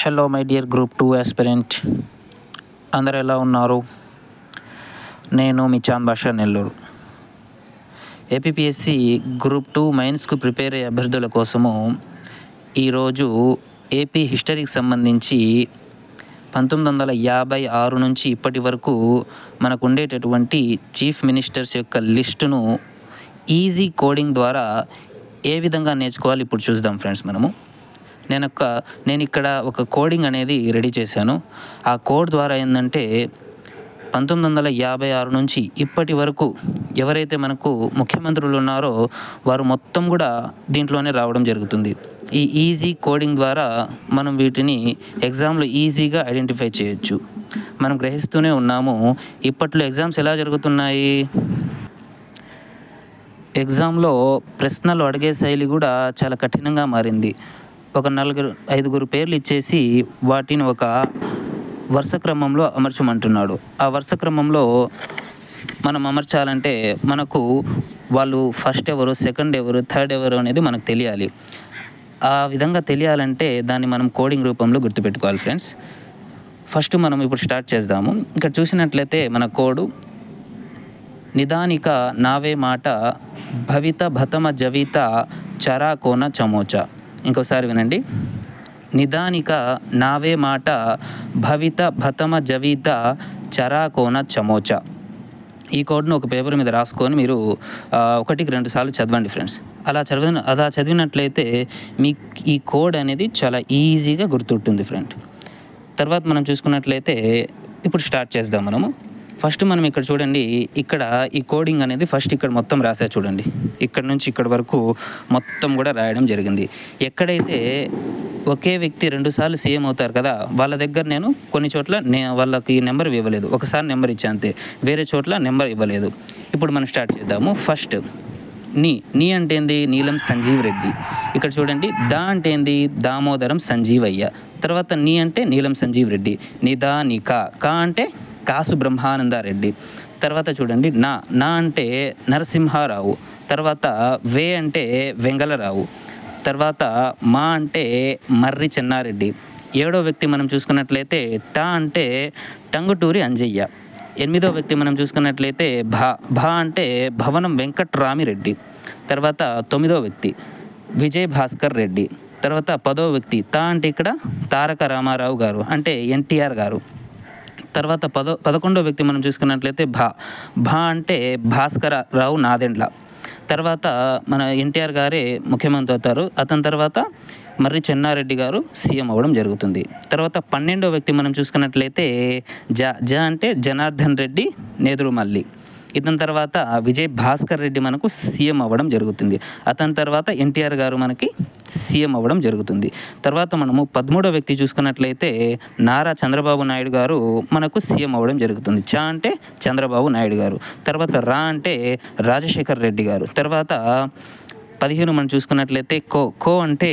Hello my dear group 2 aspirant, అందరు ఎలా ఉన్నారు? నేను మీ Chand Basha, Nellore. APPSC group 2 మెయిన్స్కు prepare అయ్యే అభ్యర్థుల కోసము ఈరోజు ఏపీ హిస్టరీకి సంబంధించి 1956 నుంచి ఇప్పటి వరకు మనకు ఉండేటటువంటి చీఫ్ మినిస్టర్స్ యొక్క లిస్టును ఈజీ కోడింగ్ ద్వారా ఏ విధంగా నేర్చుకోవాలి ఇప్పుడు చూద్దాం ఫ్రెండ్స్. నేను ఇక్కడ ఒక కోడింగ్ అనేది రెడీ చేశాను. ఆ కోడ్ ద్వారా ఏంటంటే 1956 నుంచి ఇప్పటి వరకు ఎవరైతే మనకు ముఖ్యమంత్రులు ఉన్నారో వారు మొత్తం కూడా దీంట్లోనే రావడం జరుగుతుంది. ఈ ఈజీ కోడింగ్ ద్వారా మనం వీటిని ఎగ్జామ్లో ఈజీగా ఐడెంటిఫై చేయొచ్చు. మనం గ్రహిస్తూనే ఉన్నాము, ఇప్పట్లో ఎగ్జామ్స్ ఎలా జరుగుతున్నాయి. ఎగ్జామ్లో ప్రశ్నలు అడిగే శైలి కూడా చాలా కఠినంగా మారింది. ఒక 4-5 పేర్లు ఇచ్చేసి వాటిని ఒక వరుస క్రమంలో అమర్చమంటున్నాడు. ఆ వరుస క్రమంలో మనం అమర్చాలంటే మనకు వాళ్ళు ఫస్ట్ ఎవరు, సెకండ్ ఎవరు, థర్డ్ ఎవరు అనేది మనకు తెలియాలి. ఆ విధంగా తెలియాలంటే దాన్ని మనం కోడింగ్ రూపంలో గుర్తుపెట్టుకోవాలి ఫ్రెండ్స్. ఫస్ట్ మనం ఇప్పుడు స్టార్ట్ చేద్దాము. ఇక్కడ చూసినట్లయితే మన కోడు నిదానిక నావే మాట భవిత భతమ జవిత చరా కోన చమోచా. ఇంకోసారి వినండి. నిదానిక నావే మాట భవిత భతమ జవిత చరా కోన చమోచా. ఈ కోడ్ను ఒక పేపర్ మీద రాసుకొని మీరు 1-2 సార్లు చదవండి ఫ్రెండ్స్. అలా చదివినట్లయితే మీకు ఈ కోడ్ అనేది చాలా ఈజీగా గుర్తుంటుంది ఫ్రెండ్. తర్వాత మనం చూసుకున్నట్లయితే ఇప్పుడు స్టార్ట్ చేద్దాం మనము. ఫస్ట్ మనం ఇక్కడ చూడండి, ఇక్కడ ఈ కోడింగ్ అనేది ఫస్ట్ ఇక్కడ మొత్తం రాసా చూడండి. ఇక్కడ నుంచి ఇక్కడ వరకు మొత్తం కూడా రాయడం జరిగింది. ఎక్కడైతే ఒకే వ్యక్తి 2 సార్లు సీఎం అవుతారు కదా, వాళ్ళ దగ్గర నేను కొన్ని చోట్ల వాళ్ళకి నెంబర్ ఇవ్వలేదు. ఒకసారి నెంబర్ ఇచ్చా అంతే, వేరే చోట్ల నెంబర్ ఇవ్వలేదు. ఇప్పుడు మనం స్టార్ట్ చేద్దాము. ఫస్ట్ నీ అంటే ఏంది? నీలం సంజీవ్ రెడ్డి. ఇక్కడ చూడండి, దా అంటే ఏంది? దామోదరం సంజీవయ్య. తర్వాత నీ అంటే నీలం సంజీవ్ రెడ్డి. నిదానిక. కా అంటే కాసు బ్రహ్మానందారెడ్డి. తర్వాత చూడండి, నా అంటే నరసింహారావు. తర్వాత వే అంటే వెంగళరావు. తర్వాత మా అంటే మర్రి చెన్నారెడ్డి. 7వ వ్యక్తి మనం చూసుకున్నట్లయితే టా అంటే టంగుటూరి అంజయ్య. 8వ వ్యక్తి మనం చూసుకున్నట్లయితే భా అంటే భవనం వెంకట్రామిరెడ్డి. తర్వాత 9వ వ్యక్తి విజయ్ భాస్కర్ రెడ్డి. తర్వాత 10వ వ్యక్తి తా అంటే ఇక్కడ తారక రామారావు గారు, అంటే ఎన్టీఆర్ గారు. తర్వాత 11వ వ్యక్తి మనం చూసుకున్నట్లయితే భా అంటే భాస్కరరావు నాదెండ్ల. తర్వాత మన ఎన్టీఆర్ గారే ముఖ్యమంత్రి అవుతారు. అతని తర్వాత మర్రి చెన్నారెడ్డి గారు సీఎం అవ్వడం జరుగుతుంది. తర్వాత 12వ వ్యక్తి మనం చూసుకున్నట్లయితే జ అంటే జనార్దన్ రెడ్డి నేదురుమల్లి. ఇతని తర్వాత విజయ్ భాస్కర్ రెడ్డి మనకు సీఎం అవ్వడం జరుగుతుంది. అతని తర్వాత ఎన్టీఆర్ గారు మనకి సీఎం అవ్వడం జరుగుతుంది. తర్వాత మనము 13వ వ్యక్తి చూసుకున్నట్లయితే నారా చంద్రబాబు నాయుడు గారు మనకు సీఎం అవ్వడం జరుగుతుంది. చ అంటే చంద్రబాబు నాయుడు గారు. తర్వాత రా అంటే రాజశేఖర్ రెడ్డి గారు. తర్వాత 15 మనం చూసుకున్నట్లయితే కో అంటే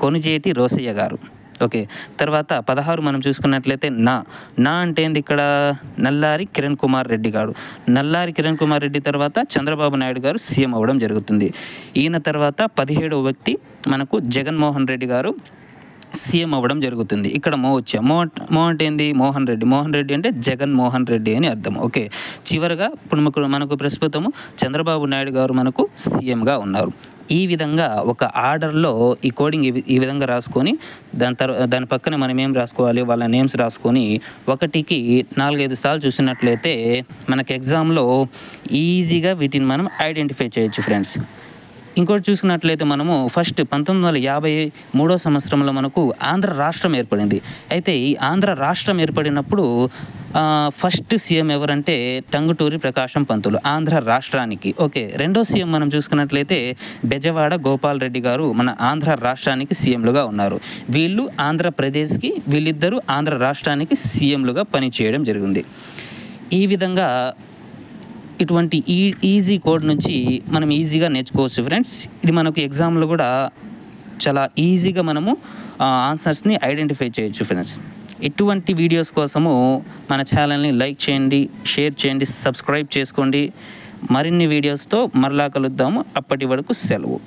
కొనుజేటి రోసయ్య గారు. ఓకే. తర్వాత 16 మనం చూసుకున్నట్లయితే నా అంటే ఏంది? ఇక్కడ నల్లారి కిరణ్ కుమార్ రెడ్డి గారు. నల్లారి కిరణ్ కుమార్ రెడ్డి తర్వాత చంద్రబాబు నాయుడు గారు సీఎం అవ్వడం జరుగుతుంది. ఈయన తర్వాత 17వ వ్యక్తి మనకు జగన్మోహన్ రెడ్డి గారు సీఎం అవ్వడం జరుగుతుంది. ఇక్కడ మో అంటే ఏంది? మోహన్ రెడ్డి అంటే జగన్మోహన్ రెడ్డి అని అర్థం. ఓకే. చివరిగా ఇప్పుడు మనకు ప్రస్తుతము చంద్రబాబు నాయుడు గారు మనకు సీఎంగా ఉన్నారు. ఈ విధంగా ఒక ఆర్డర్లో ఈ కోడింగ్ ఈ విధంగా రాసుకొని దాని పక్కన మనం ఏం రాసుకోవాలి, వాళ్ళ నేమ్స్ రాసుకొని 1కి 4-5 సార్లు చూసినట్లయితే మనకి ఎగ్జామ్లో ఈజీగా వీటిని మనం ఐడెంటిఫై చేయొచ్చు ఫ్రెండ్స్. ఇంకోటి చూసుకున్నట్లయితే మనము ఫస్ట్ 1953వ సంవత్సరంలో మనకు ఆంధ్ర రాష్ట్రం ఏర్పడింది. అయితే ఈ ఆంధ్ర రాష్ట్రం ఏర్పడినప్పుడు ఫస్ట్ సీఎం ఎవరంటే టంగుటూరి ప్రకాశం పంతులు ఆంధ్ర రాష్ట్రానికి. ఓకే. 2వ సీఎం మనం చూసుకున్నట్లయితే బెజవాడ గోపాల్ రెడ్డి గారు మన ఆంధ్ర రాష్ట్రానికి సీఎంలుగా ఉన్నారు. వీళ్ళిద్దరూ ఆంధ్ర రాష్ట్రానికి సీఎంలుగా పనిచేయడం జరిగింది. ఈ విధంగా ఇటువంటి ఈజీ కోడ్ నుంచి మనం ఈజీగా నేర్చుకోవచ్చు ఫ్రెండ్స్. ఇది మనకు ఎగ్జామ్లో కూడా చాలా ఈజీగా మనము ఆన్సర్స్ని ఐడెంటిఫై చేయొచ్చు ఫ్రెండ్స్. ఇటువంటి వీడియోస్ కోసము మన ఛానల్ని లైక్ చేయండి, షేర్ చేయండి, సబ్స్క్రైబ్ చేసుకోండి. మరిన్ని వీడియోస్తో మరలా కలుద్దాము. అప్పటి వరకు సెలవు.